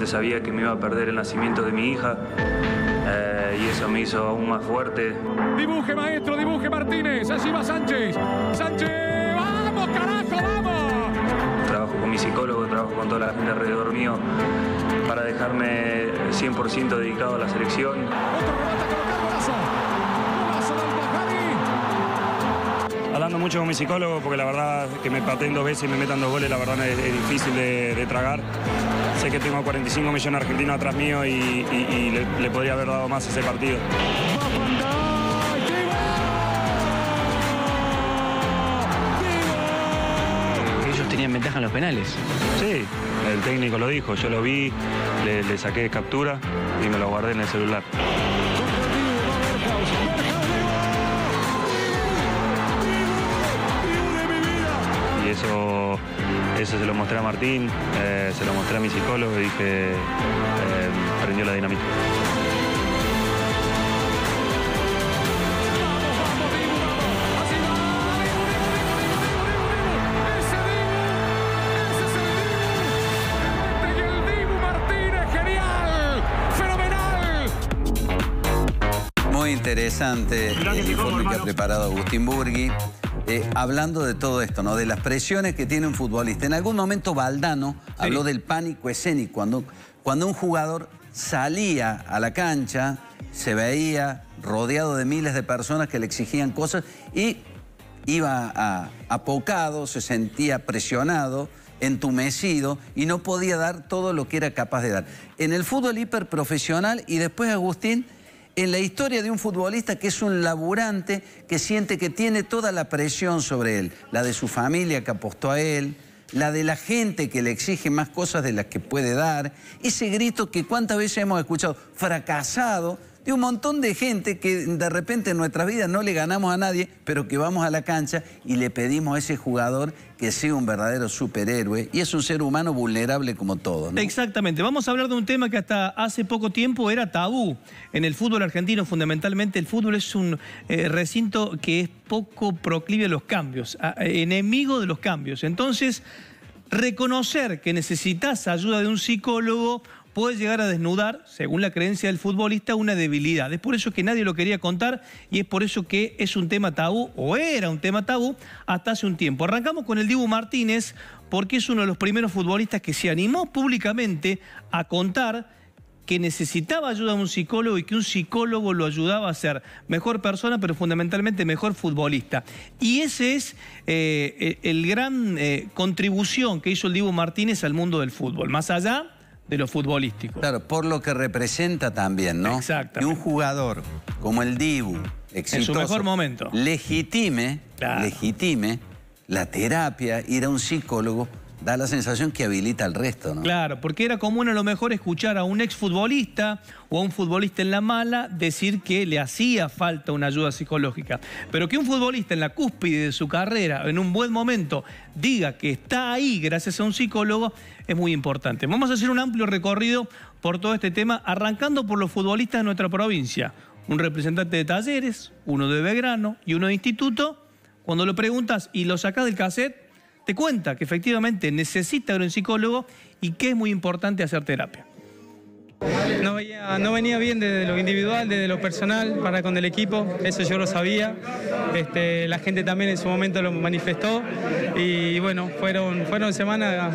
porque sabía que me iba a perder el nacimiento de mi hija. Y eso me hizo aún más fuerte. Dibuje, maestro, dibuje Martínez. Allí va Sánchez. Sánchez, ¡vamos, carajo, vamos! Trabajo con mi psicólogo, trabajo con toda la gente alrededor mío para dejarme 100% dedicado a la selección. Otro remate a colocar, golazo. Golazo del Bajari. Hablando mucho con mi psicólogo, porque la verdad que me pateen 2 veces y me metan 2 goles, la verdad es difícil de tragar. Sé que tengo 45 millones de argentinos atrás mío y le podría haber dado más a ese partido. Ellos tenían ventaja en los penales. Sí, el técnico lo dijo, yo lo vi, le saqué captura y me lo guardé en el celular. Y eso se lo mostré a Martín, se lo mostré a mi psicólogo y dije, prendió la dinamita. Muy interesante el informe que ha preparado Agustín Burgui. Hablando de todo esto, ¿no? De las presiones que tiene un futbolista. En algún momento Valdano habló del pánico escénico. Cuando un jugador salía a la cancha, se veía rodeado de miles de personas que le exigían cosas y iba apocado, se sentía presionado, entumecido y no podía dar todo lo que era capaz de dar. En el fútbol hiperprofesional, y después Agustín, en la historia de un futbolista que es un laburante, que siente que tiene toda la presión sobre él, la de su familia que apostó a él, la de la gente que le exige más cosas de las que puede dar, ese grito que cuántas veces hemos escuchado, fracasado, de un montón de gente que de repente en nuestras vidas no le ganamos a nadie, pero que vamos a la cancha y le pedimos a ese jugador que sea un verdadero superhéroe, y es un ser humano vulnerable como todo, ¿no? Exactamente. Vamos a hablar de un tema que hasta hace poco tiempo era tabú en el fútbol argentino. Fundamentalmente el fútbol es un recinto que es poco proclive a los cambios, enemigo de los cambios. Entonces, reconocer que necesitas ayuda de un psicólogo puede llegar a desnudar, según la creencia del futbolista, una debilidad. Es por eso que nadie lo quería contar y es por eso que es un tema tabú, o era un tema tabú, hasta hace un tiempo. Arrancamos con el Dibu Martínez, porque es uno de los primeros futbolistas que se animó públicamente a contar que necesitaba ayuda de un psicólogo y que un psicólogo lo ayudaba a ser mejor persona, pero fundamentalmente mejor futbolista. Y ese es el gran contribución que hizo el Dibu Martínez al mundo del fútbol, más allá de lo futbolístico. Claro, por lo que representa también, ¿no? Exactamente. Que un jugador como el Dibu, exitoso, en su mejor momento, legitime la terapia, ir a un psicólogo, da la sensación que habilita al resto, ¿no? Claro, porque era común a lo mejor escuchar a un exfutbolista o a un futbolista en la mala decir que le hacía falta una ayuda psicológica. Pero que un futbolista en la cúspide de su carrera, en un buen momento, diga que está ahí gracias a un psicólogo, es muy importante. Vamos a hacer un amplio recorrido por todo este tema, arrancando por los futbolistas de nuestra provincia. Un representante de Talleres, uno de Belgrano y uno de Instituto. Cuando lo preguntas y lo sacás del cassette, te cuenta que efectivamente necesita un psicólogo y que es muy importante hacer terapia. No venía bien desde lo individual, desde lo personal, para con el equipo, eso yo lo sabía. La gente también en su momento lo manifestó y bueno, fueron semanas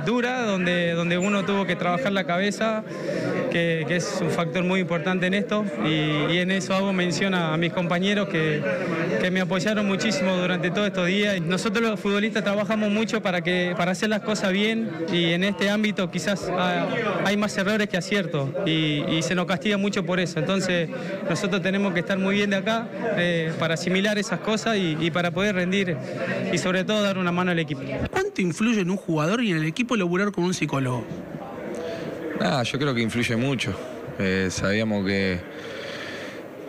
duras donde uno tuvo que trabajar la cabeza, que es un factor muy importante en esto, y en eso hago mención a mis compañeros que me apoyaron muchísimo durante todos estos días. Nosotros los futbolistas trabajamos mucho para hacer las cosas bien, y en este ámbito quizás hay más errores que aciertos, y se nos castiga mucho por eso. Entonces nosotros tenemos que estar muy bien de acá para asimilar esas cosas y para poder rendir y sobre todo dar una mano al equipo. ¿Cuánto influye en un jugador y en el equipo laburar con un psicólogo? Yo creo que influye mucho. Sabíamos que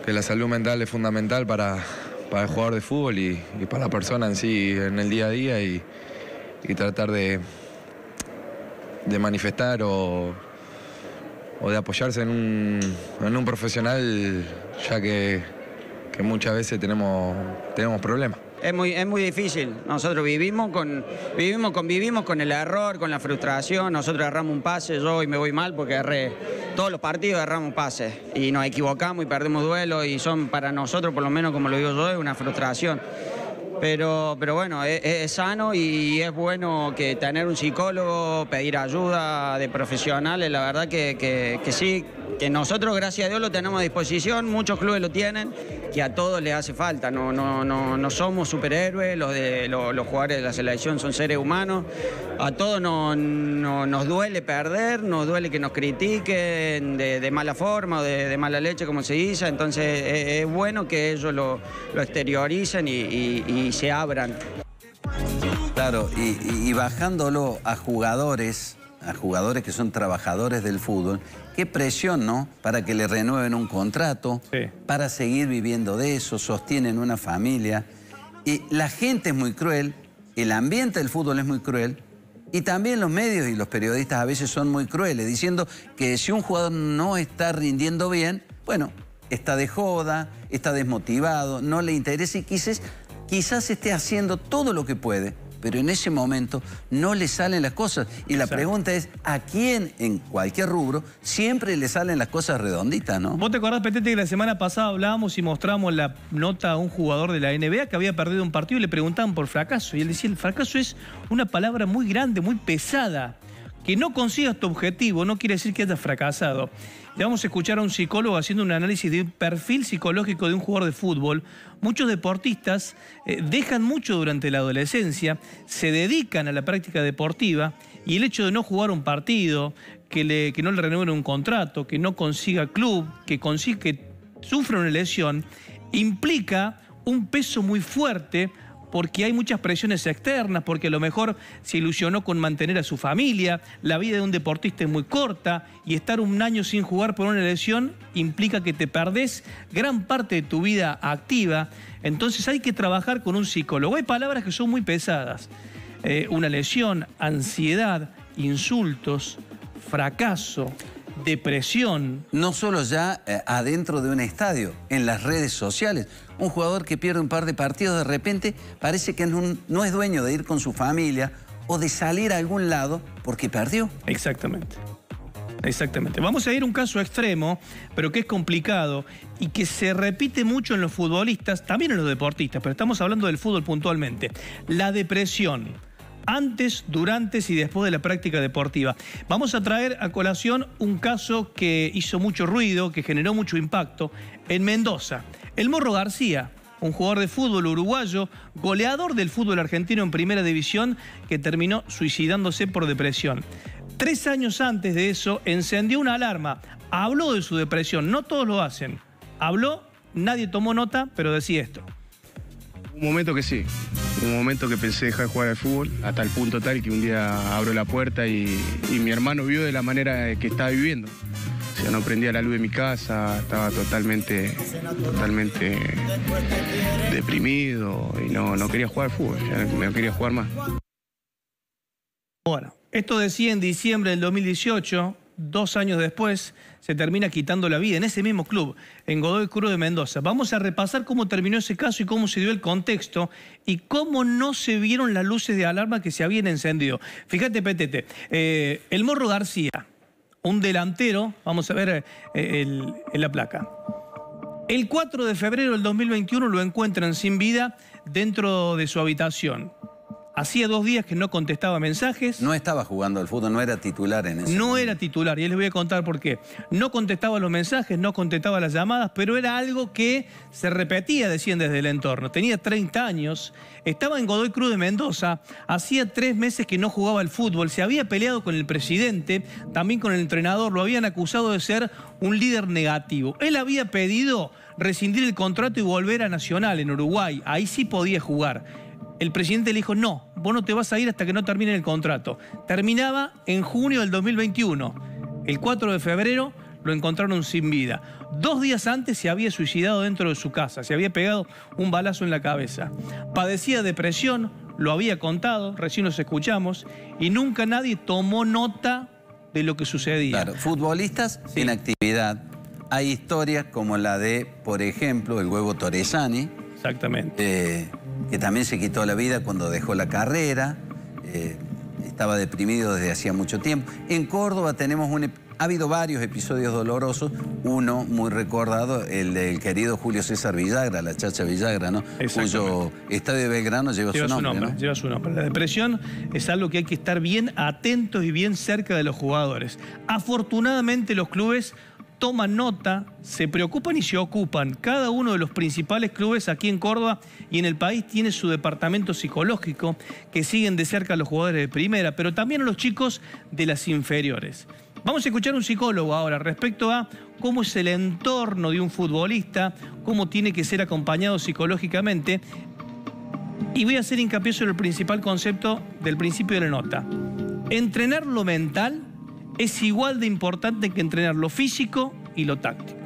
la salud mental es fundamental para el jugador de fútbol y para la persona en sí, en el día a día, y tratar de manifestar o de apoyarse en un profesional, ya que muchas veces tenemos problemas. es muy difícil. Nosotros vivimos con el error, con la frustración. Nosotros agarramos un pase, yo hoy me voy mal porque todos los partidos agarramos un pase y nos equivocamos y perdemos duelo y son para nosotros, por lo menos como lo digo yo, es una frustración. Pero bueno, es sano y es bueno que tener un psicólogo, pedir ayuda de profesionales, la verdad que sí, que nosotros gracias a Dios lo tenemos a disposición, muchos clubes lo tienen, que a todos les hace falta, no somos superhéroes, los jugadores de la selección son seres humanos, a todos nos duele perder, nos duele que nos critiquen de mala forma o de mala leche, como se dice, entonces es bueno que ellos lo exterioricen y se abran. Claro, y bajándolo a jugadores que son trabajadores del fútbol, qué presión, ¿no? Para que le renueven un contrato, sí, para seguir viviendo de eso, sostienen una familia. Y la gente es muy cruel, el ambiente del fútbol es muy cruel, y también los medios y los periodistas a veces son muy crueles, diciendo que si un jugador no está rindiendo bien, bueno, está de joda, está desmotivado, no le interesa y quizás esté haciendo todo lo que puede, pero en ese momento no le salen las cosas. Y la pregunta es, ¿a quién en cualquier rubro siempre le salen las cosas redonditas, no? ¿Vos te acordás, Petete, que la semana pasada hablábamos y mostramos la nota a un jugador de la NBA que había perdido un partido y le preguntaban por fracaso? Y él decía, el fracaso es una palabra muy grande, muy pesada. Que no consigas tu objetivo no quiere decir que hayas fracasado. Le vamos a escuchar a un psicólogo haciendo un análisis de un perfil psicológico de un jugador de fútbol. Muchos deportistas dejan mucho durante la adolescencia, se dedican a la práctica deportiva y el hecho de no jugar un partido, que no le renueven un contrato, que no consiga club, que sufra una lesión, implica un peso muy fuerte porque hay muchas presiones externas, porque a lo mejor se ilusionó con mantener a su familia, la vida de un deportista es muy corta y estar un año sin jugar por una lesión implica que te perdés gran parte de tu vida activa. Entonces hay que trabajar con un psicólogo. Hay palabras que son muy pesadas. Una lesión, ansiedad, insultos, fracaso, depresión. No solo ya adentro de un estadio, en las redes sociales. Un jugador que pierde un par de partidos de repente parece que no es dueño de ir con su familia o de salir a algún lado porque perdió. Exactamente. Exactamente. Vamos a ir a un caso extremo, pero que es complicado y que se repite mucho en los futbolistas, también en los deportistas, pero estamos hablando del fútbol puntualmente. La depresión. Antes, durante y después de la práctica deportiva. Vamos a traer a colación un caso que hizo mucho ruido, que generó mucho impacto en Mendoza. El Morro García, un jugador de fútbol uruguayo, goleador del fútbol argentino en primera división, que terminó suicidándose por depresión. 3 años antes de eso, encendió una alarma. Habló de su depresión, no todos lo hacen. Habló, nadie tomó nota, pero decía esto. Un momento que sí, un momento que pensé dejar de jugar al fútbol, hasta el punto tal que un día abro la puerta y mi hermano vio de la manera que estaba viviendo. O sea, no prendía la luz de mi casa, estaba totalmente deprimido y no quería jugar al fútbol, ya no quería jugar más. Bueno, esto decía en diciembre del 2018, 2 años después, se termina quitando la vida en ese mismo club, en Godoy Cruz de Mendoza. Vamos a repasar cómo terminó ese caso y cómo se dio el contexto y cómo no se vieron las luces de alarma que se habían encendido. Fíjate, Petete, el Morro García, un delantero, vamos a ver en la placa. El 4 de febrero del 2021 lo encuentran sin vida dentro de su habitación. Hacía 2 días que no contestaba mensajes. No estaba jugando al fútbol, no era titular en ese momento. No era titular, y les voy a contar por qué. No contestaba los mensajes, no contestaba las llamadas, pero era algo que se repetía, decían desde el entorno. Tenía 30 años, estaba en Godoy Cruz de Mendoza, hacía 3 meses que no jugaba al fútbol, se había peleado con el presidente, también con el entrenador, lo habían acusado de ser un líder negativo. Él había pedido rescindir el contrato y volver a Nacional en Uruguay, ahí sí podía jugar. El presidente le dijo, no, vos no te vas a ir hasta que no termine el contrato. Terminaba en junio del 2021. El 4 de febrero lo encontraron sin vida. 2 días antes se había suicidado dentro de su casa, se había pegado un balazo en la cabeza. Padecía depresión, lo había contado, recién los escuchamos, y nunca nadie tomó nota de lo que sucedía. Claro, futbolistas en actividad. Hay historias como la de, por ejemplo, el Huevo Torresani, Exactamente. Que también se quitó la vida cuando dejó la carrera. Estaba deprimido desde hacía mucho tiempo. En Córdoba ha habido varios episodios dolorosos. Uno muy recordado, el del querido Julio César Villagra, la Chacha Villagra, ¿no? Cuyo estadio de Belgrano lleva su nombre, ¿no? Lleva su nombre. La depresión es algo que hay que estar bien atentos y bien cerca de los jugadores. Afortunadamente los clubes toman nota, se preocupan y se ocupan. Cada uno de los principales clubes aquí en Córdoba y en el país tiene su departamento psicológico que siguen de cerca a los jugadores de primera, pero también a los chicos de las inferiores. Vamos a escuchar a un psicólogo ahora respecto a cómo es el entorno de un futbolista, cómo tiene que ser acompañado psicológicamente. Y voy a hacer hincapié sobre el principal concepto del principio de la nota. Entrenar lo mental es igual de importante que entrenar lo físico y lo táctico.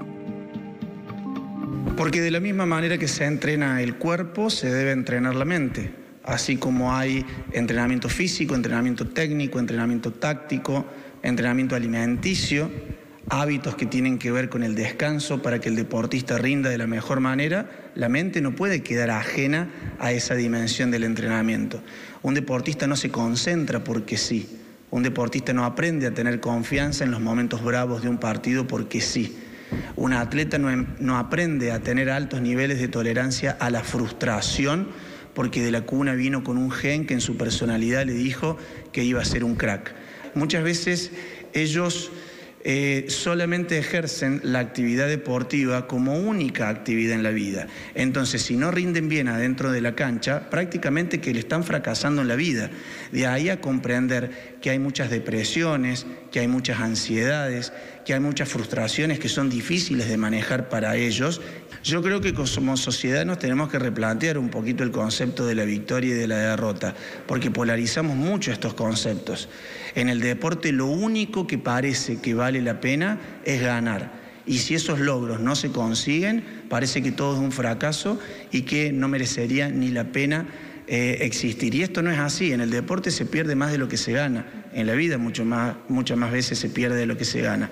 Porque de la misma manera que se entrena el cuerpo, se debe entrenar la mente. Así como hay entrenamiento físico, entrenamiento técnico, entrenamiento táctico, entrenamiento alimenticio, hábitos que tienen que ver con el descanso para que el deportista rinda de la mejor manera, la mente no puede quedar ajena a esa dimensión del entrenamiento. Un deportista no se concentra porque sí. Un deportista no aprende a tener confianza en los momentos bravos de un partido porque sí. Un atleta no aprende a tener altos niveles de tolerancia a la frustración porque de la cuna vino con un gen que en su personalidad le dijo que iba a ser un crack. Muchas veces ellos solamente ejercen la actividad deportiva como única actividad en la vida. Entonces, si no rinden bien adentro de la cancha, prácticamente que le están fracasando en la vida. De ahí a comprender que hay muchas depresiones, que hay muchas ansiedades, que hay muchas frustraciones que son difíciles de manejar para ellos. Yo creo que como sociedad nos tenemos que replantear un poquito el concepto de la victoria y de la derrota, porque polarizamos mucho estos conceptos. En el deporte lo único que parece que vale la pena es ganar. Y si esos logros no se consiguen, parece que todo es un fracaso y que no merecería ni la pena existir. Y esto no es así. En el deporte se pierde más de lo que se gana. En la vida muchas más veces se pierde de lo que se gana.